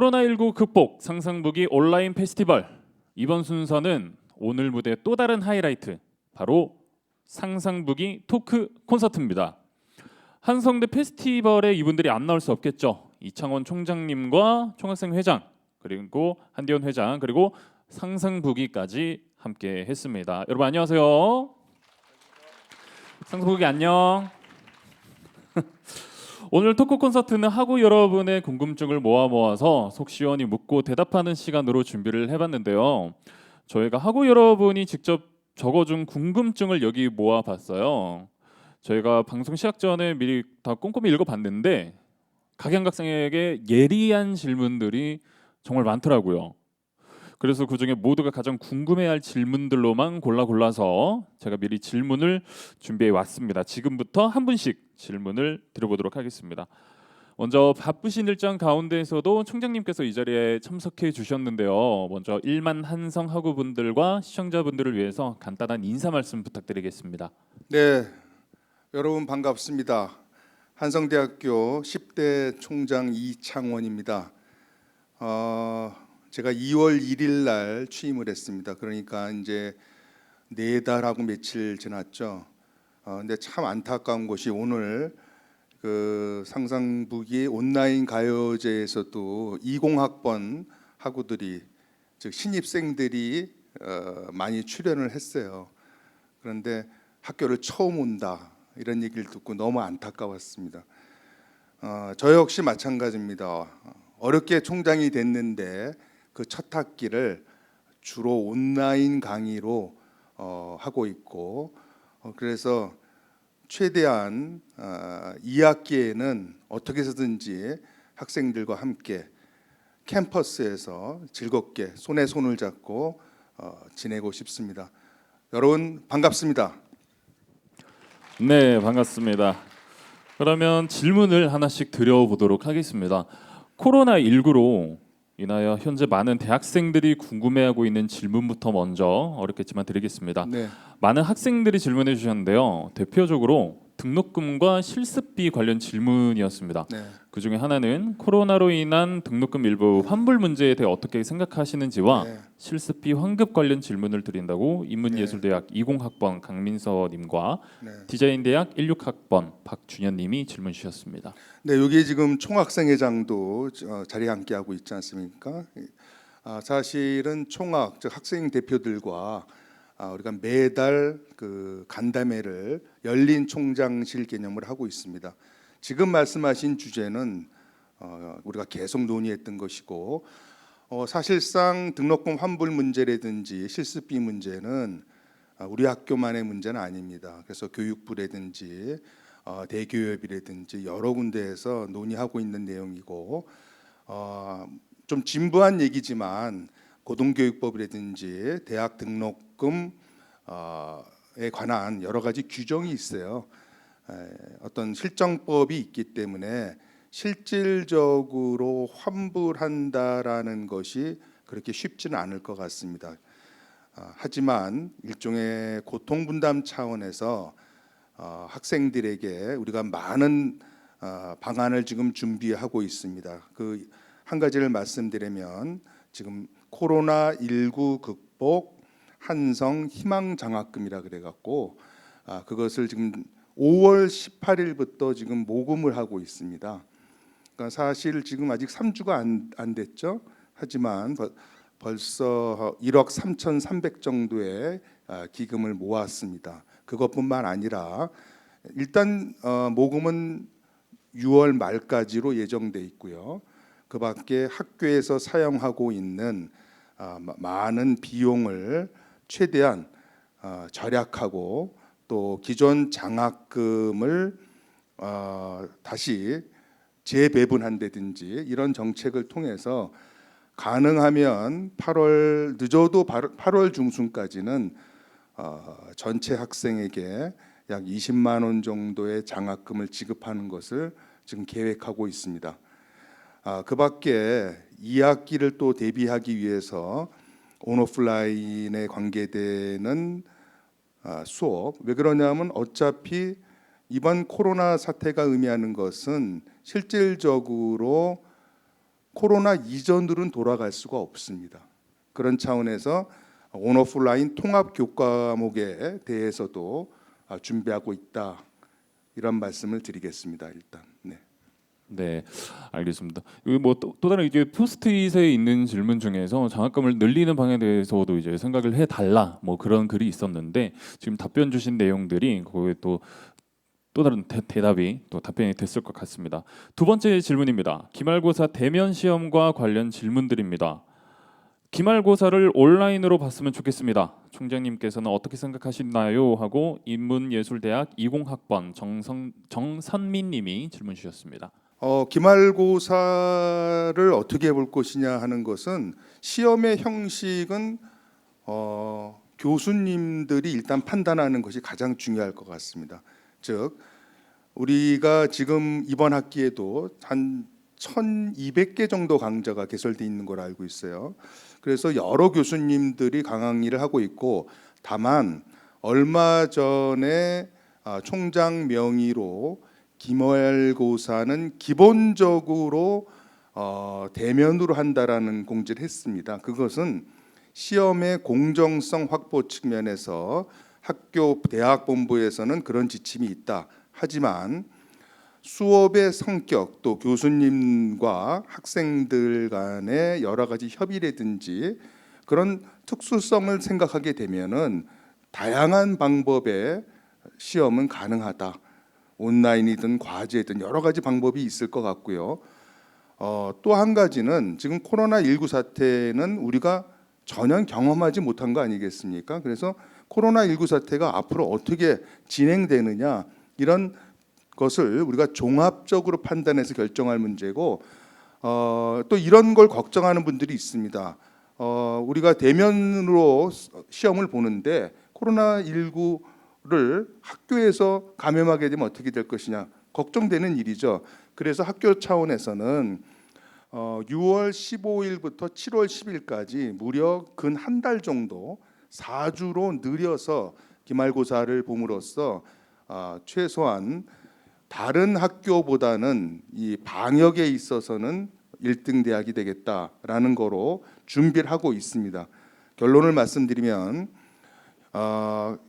코로나19 극복 상상북이 온라인 페스티벌. 이번 순서는 오늘 무대의 또 다른 하이라이트, 바로 상상북이 토크 콘서트입니다. 한성대 페스티벌에 이분들이 안 나올 수 없겠죠. 이창원 총장님과 총학생 회장, 그리고 한디원 회장, 그리고 상상북이까지 함께 했습니다. 여러분 안녕하세요. 상상북이 안녕. 오늘 토크 콘서트는 하고 여러분의 궁금증을 모아서 속 시원히 묻고 대답하는 시간으로 준비를 해봤는데요. 저희가 하고 여러분이 직접 적어준 궁금증을 여기 모아봤어요. 저희가 방송 시작 전에 미리 다 꼼꼼히 읽어봤는데 각양각색에게 예리한 질문들이 정말 많더라고요. 그래서 그중에 모두가 가장 궁금해할 질문들로만 골라서 제가 미리 질문을 준비해 왔습니다. 지금부터 한 분씩 질문을 드려보도록 하겠습니다. 먼저 바쁘신 일정 가운데에서도 총장님께서 이 자리에 참석해 주셨는데요. 먼저 1만 한성 학우분들과 시청자분들을 위해서 간단한 인사 말씀 부탁드리겠습니다. 네, 여러분 반갑습니다. 한성대학교 10대 총장 이창원입니다. 제가 2월 1일 날 취임을 했습니다. 그러니까 이제 4달하고 며칠 지났죠. 근데 참 안타까운 것이 오늘 그 상상북이 온라인 가요제에서도 20학번 학우들이, 즉 신입생들이 많이 출연을 했어요. 그런데 학교를 처음 온다 이런 얘기를 듣고 너무 안타까웠습니다. 저 역시 마찬가지입니다. 어렵게 총장이 됐는데 그 첫 학기를 주로 온라인 강의로 하고 있고, 그래서 최대한 2학기에는 어떻게 해서든지 학생들과 함께 캠퍼스에서 즐겁게 손에 손을 잡고 지내고 싶습니다. 여러분 반갑습니다. 네, 반갑습니다. 그러면 질문을 하나씩 드려보도록 하겠습니다. 코로나19로 인하여 현재 많은 대학생들이 궁금해하고 있는 질문부터 먼저 어렵겠지만 드리겠습니다. 네. 많은 학생들이 질문해 주셨는데요. 대표적으로 등록금과 실습비 관련 질문이었습니다. 네. 그 중에 하나는 코로나로 인한 등록금 일부 환불 문제에 대해 어떻게 생각하시는지와 네. 실습비 환급 관련 질문을 드린다고 인문예술대학 20학번 강민서님과 네. 디자인대학 16학번 박준현님이 질문 주셨습니다. 네, 여기 지금 총학생회장도 자리에 함께하고 있지 않습니까? 사실은 총학, 즉 학생 대표들과 우리가 매달 그 간담회를 열린 총장실 개념으로 하고 있습니다. 지금 말씀하신 주제는 우리가 계속 논의했던 것이고, 사실상 등록금 환불 문제라든지 실습비 문제는 우리 학교만의 문제는 아닙니다. 그래서 교육부라든지 대교협이라든지 여러 군데에서 논의하고 있는 내용이고, 좀 진부한 얘기지만 고등교육법이라든지 대학 등록금에 관한 여러 가지 규정이 있어요. 어떤 실정법이 있기 때문에 실질적으로 환불한다라는 것이 그렇게 쉽지는 않을 것 같습니다. 하지만 일종의 고통 분담 차원에서 학생들에게 우리가 많은 방안을 지금 준비하고 있습니다. 그 한 가지를 말씀드리면 지금 코로나19 극복 한성 희망 장학금이라 그래갖고 그것을 지금 5월 18일부터 지금 모금을 하고 있습니다. 그러니까 사실 지금 아직 3주가 안 됐죠. 하지만 벌써 1억 3,300 정도의 기금을 모았습니다. 그것뿐만 아니라 일단 모금은 6월 말까지로 예정돼 있고요. 그 밖에 학교에서 사용하고 있는 많은 비용을 최대한 절약하고 또 기존 장학금을 다시 재배분한다든지 이런 정책을 통해서 가능하면 8월 늦어도 8월 중순까지는 전체 학생에게 약 20만 원 정도의 장학금을 지급하는 것을 지금 계획하고 있습니다. 그 밖에 2학기를 또 대비하기 위해서 온오프라인에 관계되는 수업, 왜 그러냐면 어차피 이번 코로나 사태가 의미하는 것은 실질적으로 코로나 이전으로는 돌아갈 수가 없습니다. 그런 차원에서 온오프라인 통합 교과목에 대해서도 준비하고 있다. 이런 말씀을 드리겠습니다. 일단. 네. 네, 알겠습니다. 뭐또 다른 이제 포스트잇에 있는 질문 중에서 장학금을 늘리는 방에 대해서도 이제 생각을 해달라 뭐 그런 글이 있었는데 지금 답변 주신 내용들이 거기에 또 다른 대답이 또 답변이 됐을 것 같습니다. 두 번째 질문입니다. 기말고사 대면 시험과 관련 질문들입니다. 기말고사를 온라인으로 봤으면 좋겠습니다. 총장님께서는 어떻게 생각하시나요? 하고 인문예술대학 20학번 정선민님이 질문 주셨습니다. 기말고사를 어떻게 볼 것이냐 하는 것은 시험의 형식은 교수님들이 일단 판단하는 것이 가장 중요할 것 같습니다. 즉 우리가 지금 이번 학기에도 한 1200개 정도 강좌가 개설돼 있는 걸 알고 있어요. 그래서 여러 교수님들이 강의를 하고 있고, 다만 얼마 전에 총장 명의로 기말고사는 기본적으로 대면으로 한다라는 공지를 했습니다. 그것은 시험의 공정성 확보 측면에서 학교 대학 본부에서는 그런 지침이 있다. 하지만 수업의 성격, 또 교수님과 학생들 간의 여러 가지 협의라든지 그런 특수성을 생각하게 되면은 다양한 방법의 시험은 가능하다. 온라인이든 과제든 여러 가지 방법이 있을 것 같고요. 또 한 가지는 지금 코로나19 사태는 우리가 전혀 경험하지 못한 거 아니겠습니까? 그래서 코로나19 사태가 앞으로 어떻게 진행되느냐, 이런 것을 우리가 종합적으로 판단해서 결정할 문제고, 또 이런 걸 걱정하는 분들이 있습니다. 우리가 대면으로 시험을 보는데 코로나19를 학교에서 감염하게 되면 어떻게 될 것이냐 걱정되는 일이죠. 그래서 학교 차원에서는 6월 15일부터 7월 10일까지 무려 근 한 달 정도 4주로 늘려서 기말고사를 봄으로써 최소한 다른 학교보다는 이 방역에 있어서는 1등 대학이 되겠다라는 거로 준비를 하고 있습니다. 결론을 말씀드리면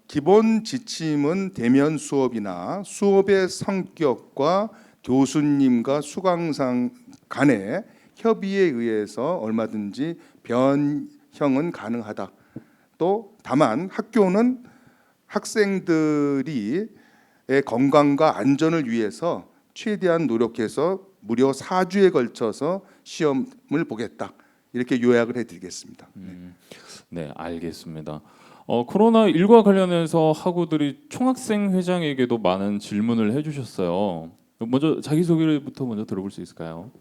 기본 지침은 대면 수업이나 수업의 성격과 교수님과 수강생 간의 협의에 의해서 얼마든지 변형은 가능하다. 또 다만 학교는 학생들이 건강과 안전을 위해서 최대한 노력해서 무려 4주에 걸쳐서 시험을 보겠다. 이렇게 요약을 해드리겠습니다. 네, 알겠습니다. 코로나19와 관련해서 학우들이 총학생 회장에게도 많은 질문을 해주셨어요. 먼저 자기소개부터 먼저 들어볼 수 있을까요?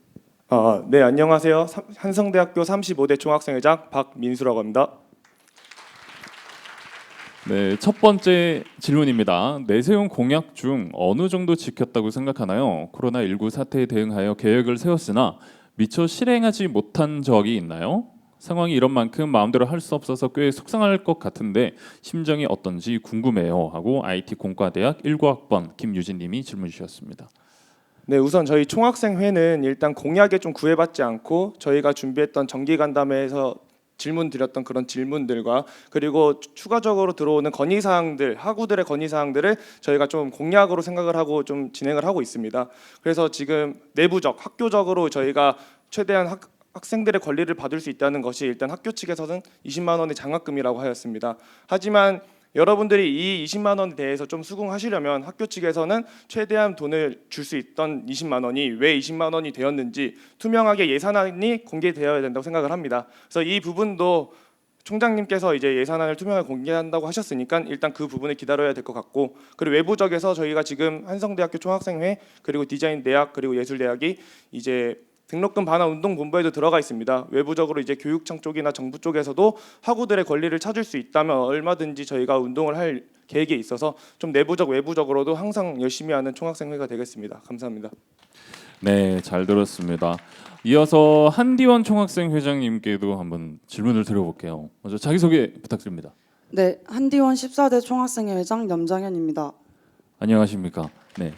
네, 안녕하세요. 한성대학교 35대 총학생회장 박민수라고 합니다. 네, 첫 번째 질문입니다. 내세운 공약 중 어느 정도 지켰다고 생각하나요? 코로나19 사태에 대응하여 계획을 세웠으나 미처 실행하지 못한 적이 있나요? 상황이 이런 만큼 마음대로 할 수 없어서 꽤 속상할 것 같은데 심정이 어떤지 궁금해요. 하고 IT공과대학 19학번 김유진님이 질문 주셨습니다. 네, 우선 저희 총학생회는 일단 공약에 좀 구애받지 않고 저희가 준비했던 정기간담회에서 질문 드렸던 그런 질문들과 그리고 추가적으로 들어오는 건의사항들, 학우들의 건의사항들을 저희가 좀 공약으로 생각을 하고 좀 진행을 하고 있습니다. 그래서 지금 내부적, 학교적으로 저희가 최대한 학생들의 권리를 받을 수 있다는 것이 일단 학교 측에서는 20만 원의 장학금이라고 하였습니다. 하지만 여러분들이 이 20만 원에 대해서 좀 수긍하시려면 학교 측에서는 최대한 돈을 줄 수 있던 20만 원이 왜 20만 원이 되었는지 투명하게 예산안이 공개되어야 된다고 생각을 합니다. 그래서 이 부분도 총장님께서 이제 예산안을 투명하게 공개한다고 하셨으니까 일단 그 부분을 기다려야 될 것 같고, 그리고 외부적에서 저희가 지금 한성대학교 총학생회 그리고 디자인대학 그리고 예술대학이 이제 등록금 반환 운동본부에도 들어가 있습니다. 외부적으로 이제 교육청 쪽이나 정부 쪽에서도 학우들의 권리를 찾을 수 있다면 얼마든지 저희가 운동을 할 계획에 있어서 좀 내부적 외부적으로도 항상 열심히 하는 총학생회가 되겠습니다. 감사합니다. 네, 잘 들었습니다. 이어서 한디원 총학생 회장님께도 한번 질문을 드려볼게요. 먼저 자기소개 부탁드립니다. 네, 한디원 14대 총학생회 회장 염장현입니다. 안녕하십니까? 네.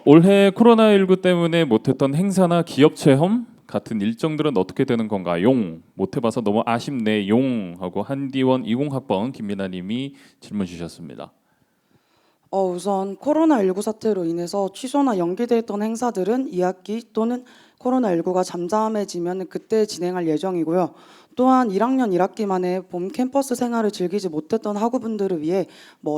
올해 코로나19 때문에 못했던 행사나 기업 체험 같은 일정들은 어떻게 되는 건가? 용 못 해봐서 너무 아쉽네. 용 하고 한디원 20학번 김민아님이 질문 주셨습니다. 우선 코로나19 사태로 인해서 취소나 연기돼 있던 행사들은 2학기 또는 코로나19가 잠잠해지면 그때 진행할 예정이고요. 또한 1학년 1학기 만에 봄 캠퍼스 생활을 즐기지 못했던 학우분들을 위해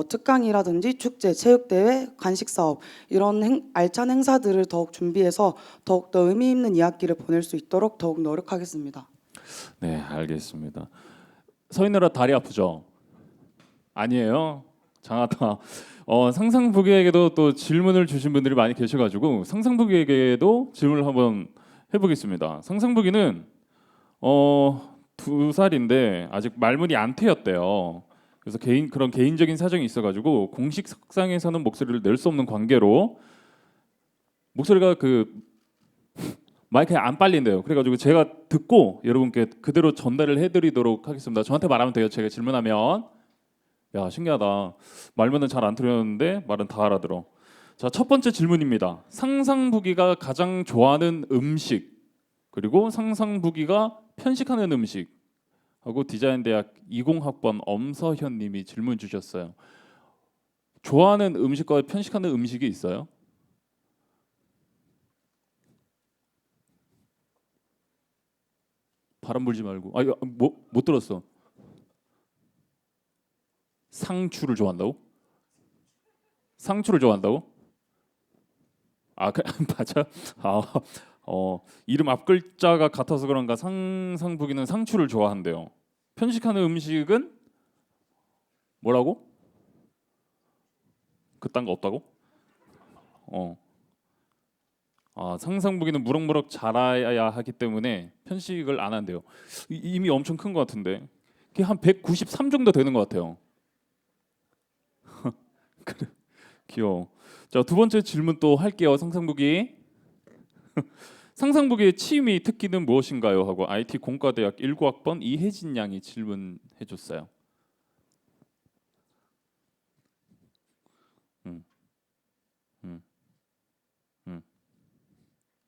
특강이라든지 축제, 체육대회, 간식사업 이런 알찬 행사들을 더욱 준비해서 더욱더 의미 있는 2학기를 보낼 수 있도록 더욱 노력하겠습니다. 네, 알겠습니다. 서 있느라 다리 아프죠? 아니에요. 장하다. 상상부기에게도 또 질문을 주신 분들이 많이 계셔가지고 상상부기에게도 질문을 한번 해보겠습니다. 상상부기는 2살인데 아직 말문이 안 트였대요. 그래서 그런 개인적인 사정이 있어가지고 공식 석상에서는 목소리를 낼 수 없는 관계로 목소리가 마이크에 안 빨린대요. 그래가지고 제가 듣고 여러분께 그대로 전달을 해드리도록 하겠습니다. 저한테 말하면 돼요. 제가 질문하면. 야, 신기하다. 말문은 잘 안 틀렸는데 말은 다 알아들어. 자, 첫 번째 질문입니다. 상상부기가 가장 좋아하는 음식 그리고 상상부기가 편식하는 음식 하고 디자인대학 20학번 엄서현님이 질문 주셨어요. 좋아하는 음식과 편식하는 음식이 있어요? 바람 불지 말고. 못 들었어. 상추를 좋아한다고? 상추를 좋아한다고? 맞아. 이름 앞 글자가 같아서 그런가 상상부기는 상추를 좋아한대요. 편식하는 음식은 뭐라고? 그딴 거 없다고? 상상부기는 무럭무럭 자라야 하기 때문에 편식을 안 한대요. 이미 엄청 큰 것 같은데. 그게 한 193 정도 되는 것 같아요. 그래, 귀여워. 자, 두 번째 질문 또 할게요. 상상부기. 상상부기의 취미 특기는 무엇인가요? 하고 IT 공과대학 19학번 이혜진 양이 질문해 줬어요. 음, 음,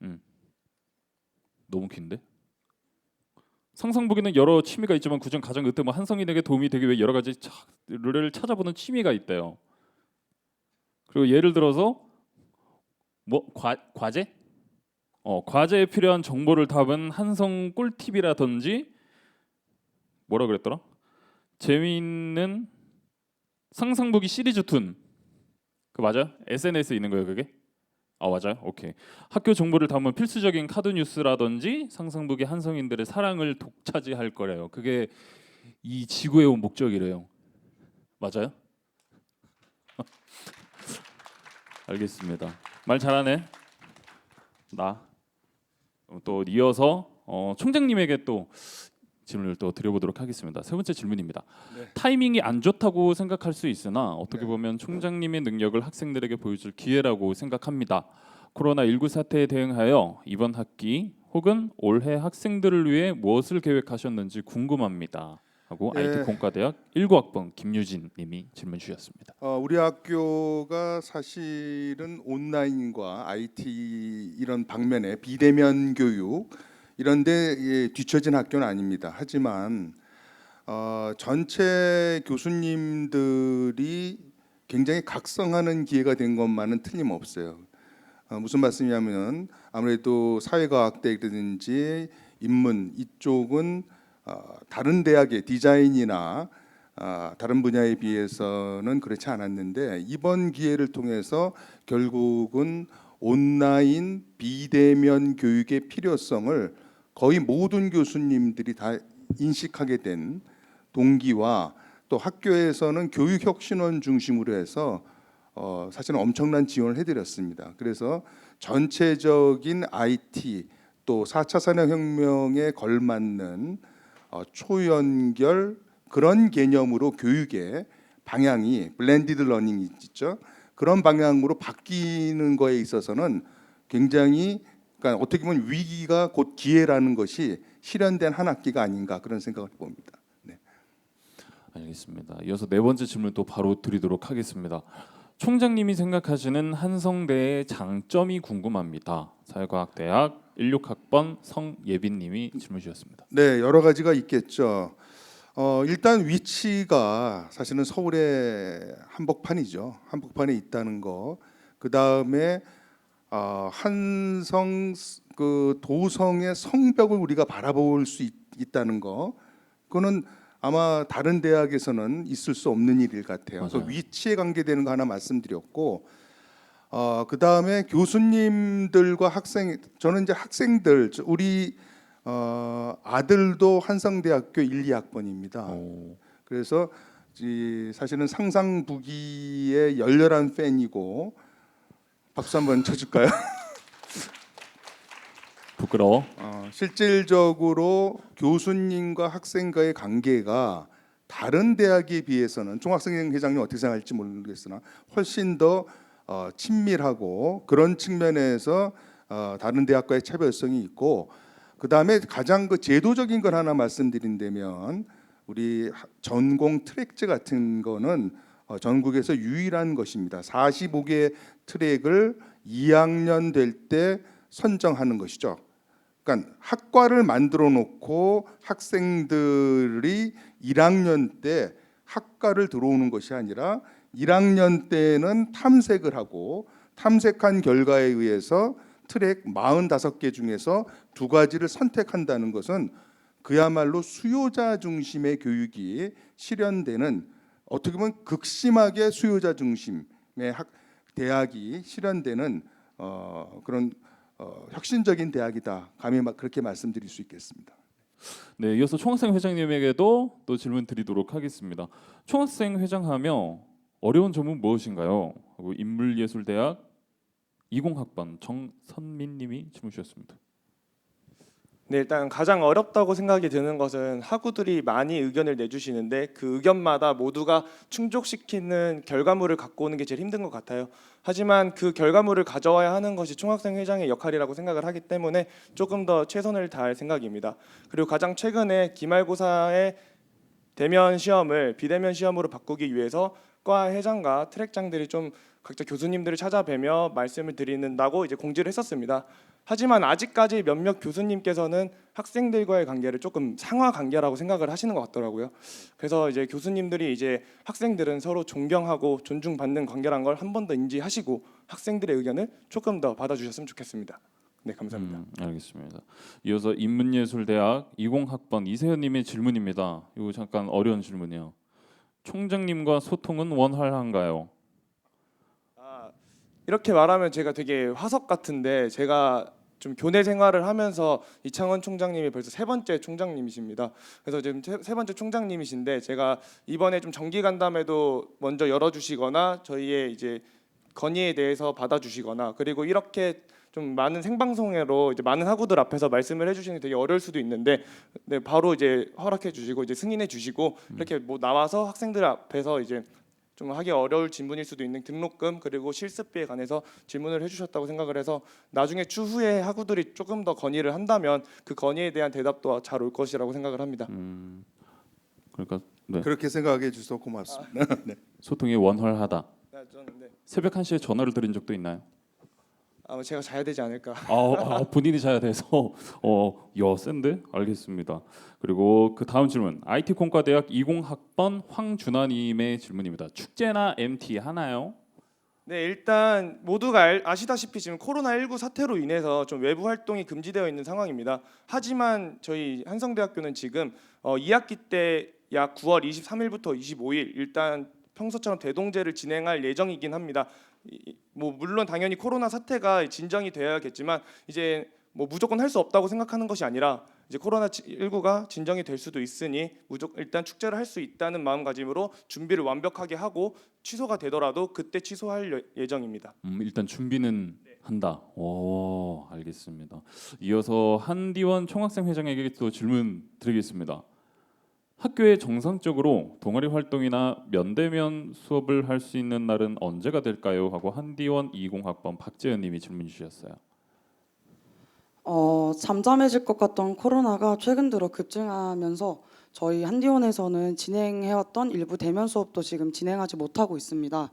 음, 너무 긴데? 상상부기는 여러 취미가 있지만 그중 가장 으뜸은 한성인에게 도움이 되기 위해 여러 가지를 찾아보는 취미가 있대요. 그리고 예를 들어서 과제? 과제에 필요한 정보를 담은 한성 꿀팁이라든지 뭐라 그랬더라? 재미있는 상상부기 시리즈 툰. 그 맞아요? SNS에 있는 거예요, 그게? 맞아요. 오케이. 학교 정보를 담은 필수적인 카드 뉴스라든지 상상부기 한성인들의 사랑을 독차지할 거래요. 그게 이 지구에 온 목적이래요. 맞아요? 알겠습니다. 말 잘하네. 또 이어서 총장님에게 또 질문을 또 드려보도록 하겠습니다. 세 번째 질문입니다. 네. 타이밍이 안 좋다고 생각할 수 있으나 어떻게 네. 보면 총장님의 능력을 학생들에게 보여줄 기회라고 생각합니다. 코로나19 사태에 대응하여 이번 학기 혹은 올해 학생들을 위해 무엇을 계획하셨는지 궁금합니다. 하고 예. IT 공과대학 19학번 김유진 님이 질문 주셨습니다. 우리 학교가 사실은 온라인과 IT 이런 방면에 비대면 교육 이런데 뒤처진 학교는 아닙니다. 하지만 전체 교수님들이 굉장히 각성하는 기회가 된 것만은 틀림없어요. 무슨 말씀이냐면 아무래도 사회과학대라든지 인문 이쪽은 다른 대학의 디자인이나 다른 분야에 비해서는 그렇지 않았는데 이번 기회를 통해서 결국은 온라인 비대면 교육의 필요성을 거의 모든 교수님들이 다 인식하게 된 동기와 또 학교에서는 교육혁신원 중심으로 해서 사실은 엄청난 지원을 해드렸습니다. 그래서 전체적인 IT 또 4차 산업혁명에 걸맞는 초연결 그런 개념으로 교육의 방향이 블렌디드 러닝이 있죠. 그런 방향으로 바뀌는 거에 있어서는 굉장히 그러니까 어떻게 보면 위기가 곧 기회라는 것이 실현된 한 학기가 아닌가 그런 생각을 봅니다. 네. 알겠습니다. 이어서 네 번째 질문 또 바로 드리도록 하겠습니다. 총장님이 생각하시는 한성대의 장점이 궁금합니다. 사회과학대학 16학번 성예빈님이 질문 주셨습니다. 네, 여러 가지가 있겠죠. 일단 위치가 사실은 서울의 한복판이죠. 한복판에 있다는 거. 그 다음에 한성 그 도성의 성벽을 우리가 바라볼 수 있다는 거. 그거는 아마 다른 대학에서는 있을 수 없는 일일 같아요. 그래서 맞아요. 위치에 관계되는 거 하나 말씀드렸고, 그 다음에 교수님들과 학생, 저는 이제 학생들, 우리 아들도 한성대학교 1, 2학번입니다. 그래서 사실은 상상부기의 열렬한 팬이고, 박수 한번 쳐줄까요? 부끄러워. 실질적으로 교수님과 학생과의 관계가 다른 대학에 비해서는 총학생회장님 어떻게 생각할지 모르겠으나 훨씬 더 친밀하고 그런 측면에서 다른 대학과의 차별성이 있고, 그 다음에 가장 그 제도적인 걸 하나 말씀드린다면 우리 전공 트랙제 같은 거는 전국에서 유일한 것입니다. 45개 트랙을 2학년 될 때 선정하는 것이죠. 그러니까 학과를 만들어 놓고 학생들이 1학년 때 학과를 들어오는 것이 아니라 1학년 때는 탐색을 하고 탐색한 결과에 의해서 트랙 45개 중에서 2가지를 선택한다는 것은 그야말로 수요자 중심의 교육이 실현되는, 어떻게 보면 극심하게 수요자 중심의 대학이 실현되는 그런 혁신적인 대학이다. 감히 그렇게 말씀드릴 수 있겠습니다. 네, 이어서 총학생 회장님에게도 또 질문 드리도록 하겠습니다. 총학생 회장하며 어려운 점은 무엇인가요? 하고 인물예술대학 20학번 정선민님이 질문 주셨습니다. 네, 일단 가장 어렵다고 생각이 드는 것은 학우들이 많이 의견을 내주시는데 그 의견마다 모두가 충족시키는 결과물을 갖고 오는 게 제일 힘든 것 같아요. 하지만 그 결과물을 가져와야 하는 것이 총학생 회장의 역할이라고 생각을 하기 때문에 조금 더 최선을 다할 생각입니다. 그리고 가장 최근에 기말고사의 대면 시험을 비대면 시험으로 바꾸기 위해서 과 회장과 트랙장들이 좀 각자 교수님들을 찾아뵈며 말씀을 드리는다고 이제 공지를 했었습니다. 하지만 아직까지 몇몇 교수님께서는 학생들과의 관계를 조금 상하 관계라고 생각을 하시는 것 같더라고요. 그래서 이제 교수님들이 이제 학생들은 서로 존경하고 존중받는 관계란 걸 한 번 더 인지하시고 학생들의 의견을 조금 더 받아주셨으면 좋겠습니다. 네, 감사합니다. 알겠습니다. 이어서 인문예술대학 20학번 이세현님의 질문입니다. 이거 잠깐 어려운 질문이에요. 총장님과 소통은 원활한가요? 이렇게 말하면 제가 되게 화석 같은데 제가 좀 교내 생활을 하면서 이창원 총장님이 벌써 3번째 총장님이십니다. 그래서 지금 세 번째 총장님이신데 제가 이번에 좀 정기 간담회도 먼저 열어주시거나 저희의 이제 건의에 대해서 받아주시거나 그리고 이렇게 좀 많은 생방송으로 이제 많은 학우들 앞에서 말씀을 해주시는 게 되게 어려울 수도 있는데 네, 바로 이제 허락해 주시고 이제 승인해 주시고 이렇게 뭐 나와서 학생들 앞에서 이제 좀 하기 어려울 질문일 수도 있는 등록금 그리고 실습비에 관해서 질문을 해주셨다고 생각을 해서 나중에 추후에 학우들이 조금 더 건의를 한다면 그 건의에 대한 대답도 잘 올 것이라고 생각을 합니다. 그러니까 네. 그렇게 생각해 주셔서 고맙습니다. 네. 소통이 원활하다. 네, 저는 네. 새벽 1시에 전화를 드린 적도 있나요? 아마 제가 자야 되지 않을까. 본인이 자야 돼서 야 센데? 알겠습니다. 그리고 그 다음 질문 IT공과대학 20학번 황준하님의 질문입니다. 축제나 MT 하나요? 네, 일단 모두가 아시다시피 지금 코로나19 사태로 인해서 좀 외부 활동이 금지되어 있는 상황입니다. 하지만 저희 한성대학교는 지금 2학기 때 약 9월 23일부터 25일 일단 평소처럼 대동제를 진행할 예정이긴 합니다. 뭐 물론 당연히 코로나 사태가 진정이 되어야겠지만 이제 뭐 무조건 할 수 없다고 생각하는 것이 아니라 이제 코로나19가 진정이 될 수도 있으니 일단 축제를 할 수 있다는 마음가짐으로 준비를 완벽하게 하고 취소가 되더라도 그때 취소할 예정입니다. 일단 준비는 한다. 오, 알겠습니다. 이어서 한디원 총학생 회장에게 또 질문 드리겠습니다. 학교에 정상적으로 동아리 활동이나 면대면 수업을 할 수 있는 날은 언제가 될까요? 하고 한디원 20학번 박재현님이 질문 주셨어요. 잠잠해질 것 같던 코로나가 최근 들어 급증하면서 저희 한디원에서는 진행해왔던 일부 대면 수업도 지금 진행하지 못하고 있습니다.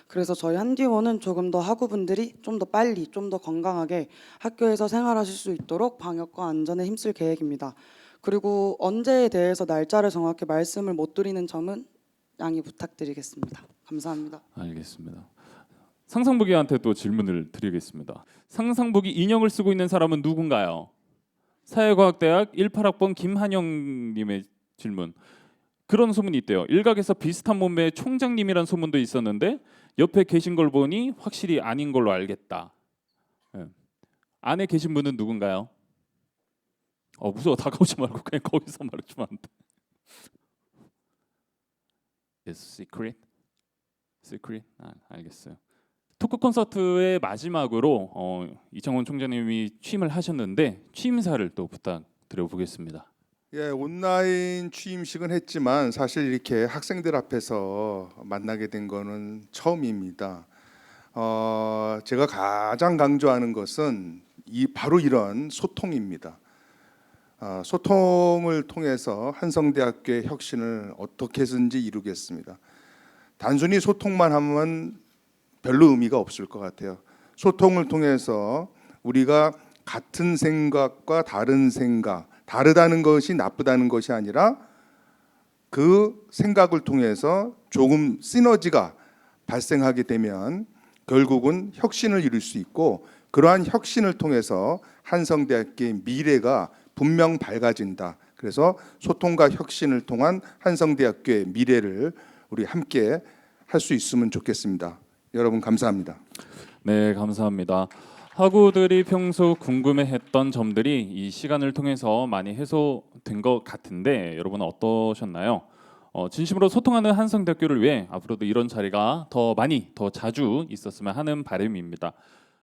그래서 저희 한디원은 조금 더 학우분들이 좀 더 빨리, 좀 더 건강하게 학교에서 생활하실 수 있도록 방역과 안전에 힘쓸 계획입니다. 그리고 언제에 대해서 날짜를 정확히 말씀을 못 드리는 점은 양해 부탁드리겠습니다. 감사합니다. 알겠습니다. 상상부기한테 또 질문을 드리겠습니다. 상상부기 인형을 쓰고 있는 사람은 누군가요? 사회과학대학 18학번 김한영님의 질문. 그런 소문이 있대요. 일각에서 비슷한 몸매의 총장님이란 소문도 있었는데 옆에 계신 걸 보니 확실히 아닌 걸로 알겠다. 예. 안에 계신 분은 누군가요? 무서워. 다가오지 말고 그냥 거기서 말해주면 안 돼. It's secret? Secret? 알겠어요. 토크 콘서트의 마지막으로 이창원 총장님이 취임을 하셨는데 취임사를 또 부탁드려 보겠습니다. 예, 온라인 취임식은 했지만 사실 이렇게 학생들 앞에서 만나게 된 거는 처음입니다. 제가 가장 강조하는 것은 바로 이런 소통입니다. 소통을 통해서 한성대학교의 혁신을 어떻게든지 이루겠습니다. 단순히 소통만 하면 별로 의미가 없을 것 같아요. 소통을 통해서 우리가 같은 생각과 다른 생각, 다르다는 것이 나쁘다는 것이 아니라 그 생각을 통해서 조금 시너지가 발생하게 되면 결국은 혁신을 이룰 수 있고, 그러한 혁신을 통해서 한성대학교의 미래가 분명 밝아진다. 그래서 소통과 혁신을 통한 한성대학교의 미래를 우리 함께 할 수 있으면 좋겠습니다. 여러분 감사합니다. 네, 감사합니다. 학우들이 평소 궁금해했던 점들이 이 시간을 통해서 많이 해소된 것 같은데 여러분은 어떠셨나요? 진심으로 소통하는 한성대학교를 위해 앞으로도 이런 자리가 더 많이 더 자주 있었으면 하는 바람입니다.